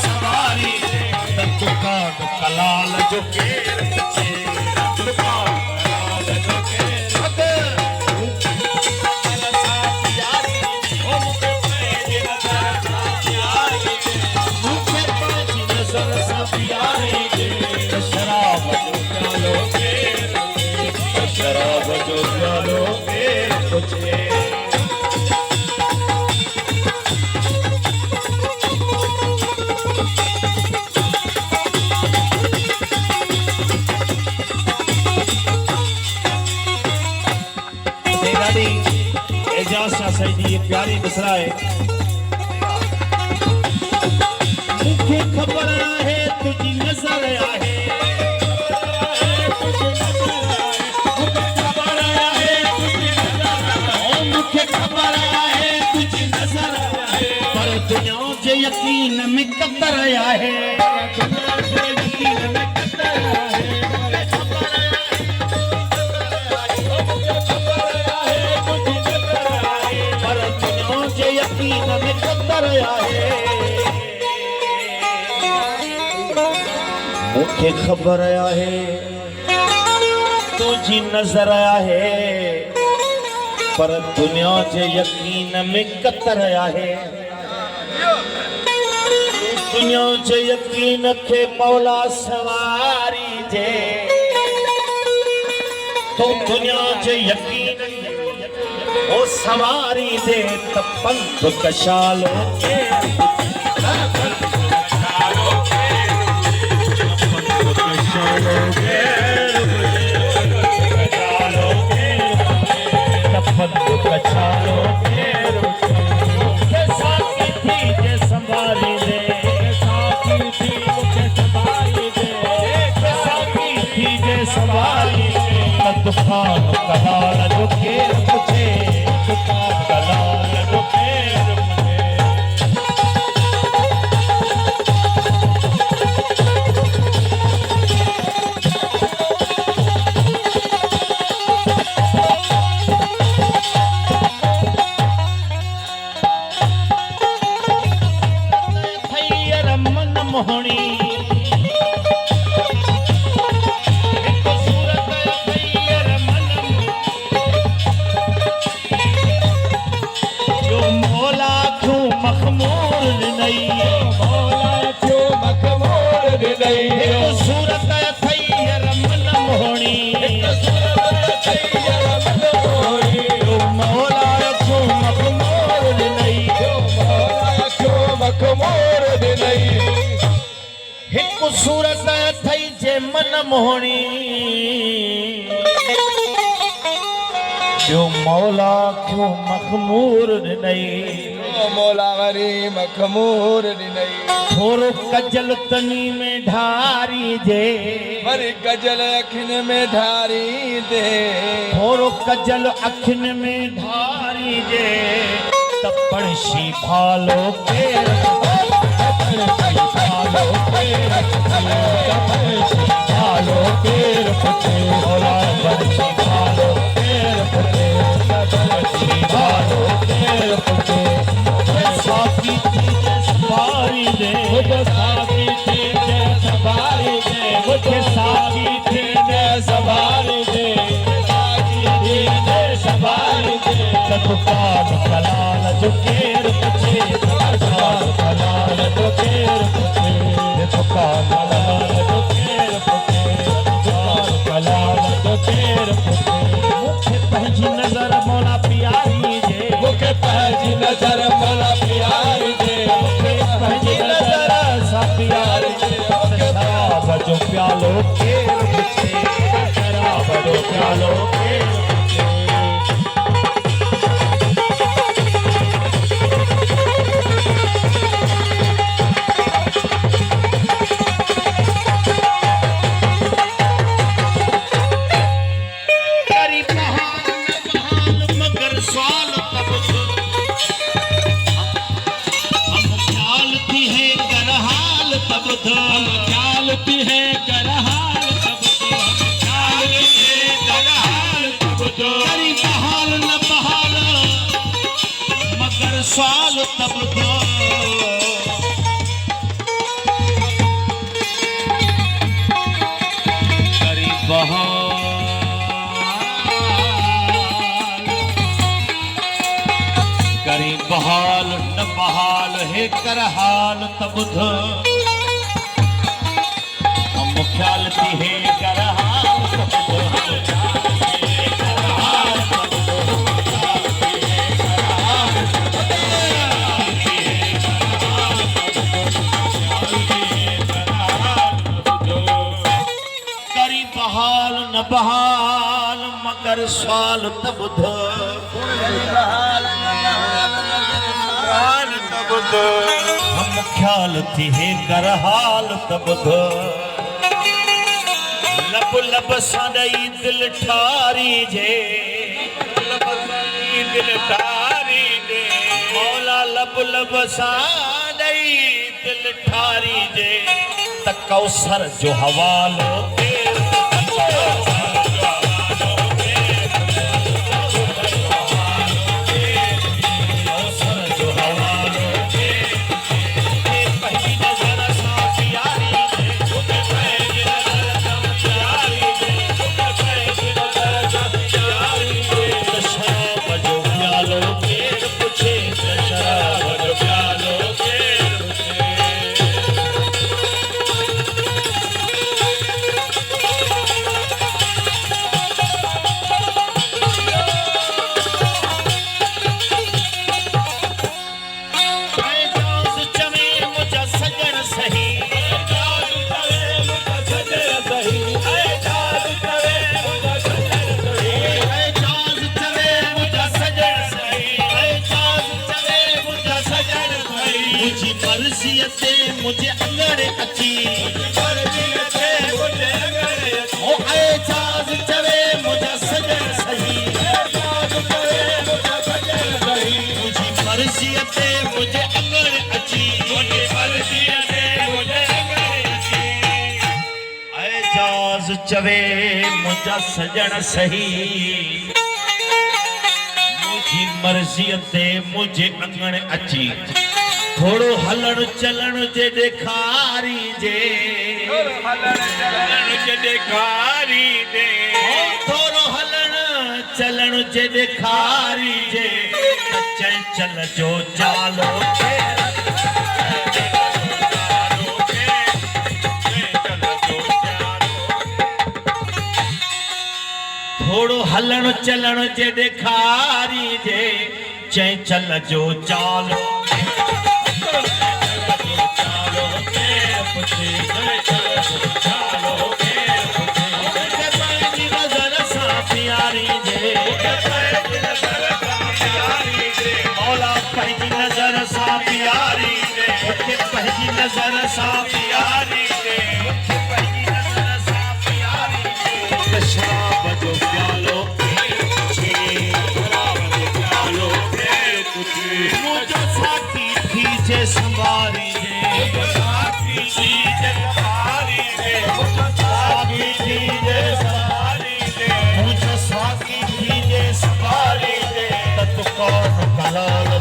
सवारी दुकान कलाल जो केर पुछे दुकान कलाल जो केर शराब जो प्यालो केर पुछे एजाज शाह साईं जी ये प्यारी मिसरा है मुझे खबर है तुझी नजर आहे मुझे खबर है तुझी नजर आहे पर दुनिया जे यकीन में कतर आहे यकीन में कदर आहे मुझे खबर आहे तुझी नजर आहे पर दुनिया जे यकीन में कतर आहे दुनिया जे यकीन खे मौला सवारी जे तो दुनिया जे यकीन ओ सवारी दे तपंत कशालो के तपंत कशालो के साथी थी जे संभाली दे साथी थी मुझे संभाली दे साथी थी जे संभाली दे दुकान कलाल जो केर पुछे दुकान कलाल जो केर थैयर मन मोहनी सूरत थैयर मन मोहनी मौला को मखमूर ॾिनई हिकु सूरत थई जे मन मोहनी जो मौला को मखमूर ॾिनई मौला वरी मखमूर ॾिनई थोरो कजल तनी में ढारी जे वरी कजल अखिन में ढारी दे थोरो कजल अखिन में ढारी जे तपणशी भालो केर भालो केर पुछे मौला बंशी भालो केर पुछे भालो केर पुछे साथी थी जे सवारी दे साथी थी जे सवारी दे मुझे साथी थी जे सवारी दे साथी थी जे सवारी दे दुकान कलाल जो केर पुछे दुकान कलाल जो केर पुछे दुकान कलाल जो केर पुछे दुकान कलाल जो केर पुछे मुझे पंहिंजी नजर मौला प्यारी जे मुझे पंहिंजी नजर मौला प्यारी दे पंहिंजी नजर सा प्यारी दे शराब जो प्यालो केर पुछे शराब जो प्यालो केर करी बहाल न बहाल हे कर हाल तबुध हम ख्याल थी हे कर हाल तबुध करी बहाल न बहाल मगर साल तबुध हम ख्याल थी हे कर हाल तबुध लब लब साडई दिल ठारी जे दिल ठारी जे मौला लब लब साडई दिल ठारी जे त कौसर जो हवालो मुझे अंगड़े अची ओ आए चाज चवे मुझे सजन सही मुझी मर्ज़ियते मुझे अंगड़े अची आए चाज चवे मुझे सजन सही मुझी मर्ज़ियते मुझे अंगड़े अची थोड़ो हलण चलण जे ॾेखारी जे थोड़ो हलण चलण जे ॾेखारी जे चंचल जो चालो थोड़ो हलण चलण जे ॾेखारी जे चंचल जो चालो नजर सा प्यारी दे शराब जो प्यालो मुझे साथी थी जे संभारी दे साथी थी जे संभारी दे साथी थी जे संभारी दे मुझे साथी थी जे संभारी दे तू कौन कलाल